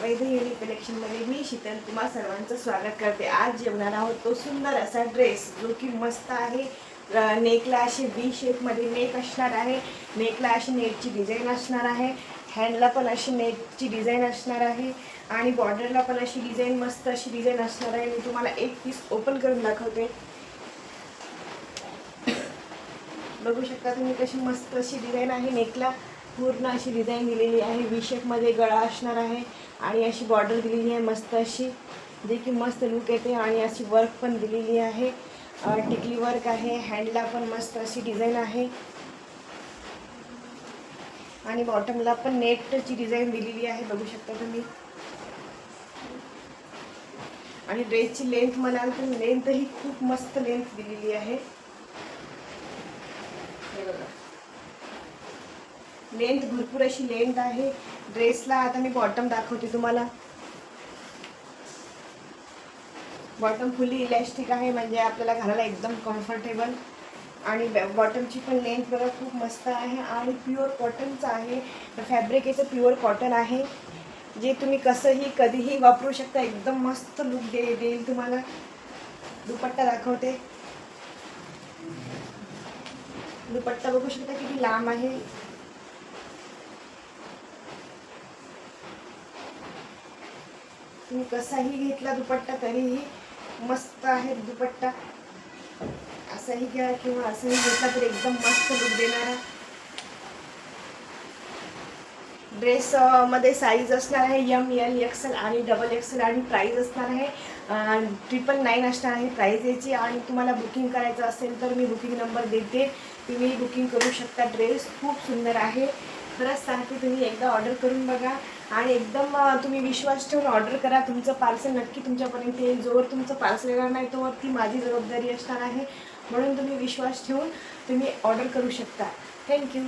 वैद्य unique कलेक्शनमध्ये मी शीतल तुम्हा सर्वांचं स्वागत करते। आज जेवणार आहोत तो सुंदर असा ड्रेस जो की मस्त आहे। नेकला अशी वी शेपमध्ये नेक असणार आहे। नेकला अशी नेटची डिझाईन असणार आहे। हँडला पण अशी नेटची डिझाईन असणार आहे आणि बॉर्डरला पण अशी डिझाईन मस्त अशी डिझाईन असणार आहे। मी तुम्हाला एक पीस ओपन करून दाखवते। बघू शकता तुम्ही कशी मस्त अशी डिझाईन आहे। नेकला पूर्ण अशी डिझाईन दिलेली आहे। वी शेपमध्ये गळा असणार आहे आणि अशी बॉर्डर दिलेली आहे मस्त अशी, जे की मस्त लुक येते। आणि अशी वर्क पण दिलेली आहे, टिकली वर्क आहे। हँडला पण मस्त अशी डिझाईन आहे आणि बॉटमला पण नेटची डिझाईन दिलेली आहे, बघू शकता तुम्ही। आणि ड्रेसची लेंथ म्हणाल तर लेंथ ही खूप मस्त लेंथ दिलेली आहे। हे बघा, लेंथ भरपूर अशी लेंथ आहे ड्रेसला। आता मी बॉटम दाखवते तुम्हाला। बॉटम फुली इलॅस्टिक आहे, म्हणजे आपल्याला घालायला एकदम कम्फर्टेबल। आणि बॉटमची पण लेंथ बघा खूप मस्त आहे आणि प्युअर कॉटनचं आहे। फॅब्रिक याचं प्युअर कॉटन आहे, जे तुम्ही कसंही कधीही वापरू शकता। एकदम मस्त लुक देईल तुम्हाला। दुपट्टा दाखवते। दुपट्टा बघू शकता किती लांब आहे। तुम्ही कसाही घेतला दुपट्टा तरीही मस्त आहे दुपट्टा। असाही घ्या किंवा असंही घेतला तर एकदम मस्त लुक देणारा ड्रेस मध्ये साईज असणार आहे ML XL आणि XXL आणि प्राइस असणार आहे 999 असणार आहे प्राइस याची। आणि तुम्हाला बुकिंग करायचं असेल तर मी बुकिंग नंबर देते, तुम्ही बुकिंग करू शकता। ड्रेस खूप सुंदर आहे, खरंच सांगते। तुम्ही एकदा ऑर्डर करून बघा आणि एकदम तुम्ही विश्वास ठेवून ऑर्डर करा। तुमचं पार्सल नक्की तुमच्यापर्यंत येईल। जोवर तुमचं पार्सल येणार नाही तोवर ती माझी जबाबदारी असणार आहे, म्हणून तुम्ही विश्वास ठेवून तुम्ही ऑर्डर करू शकता। थँक्यू।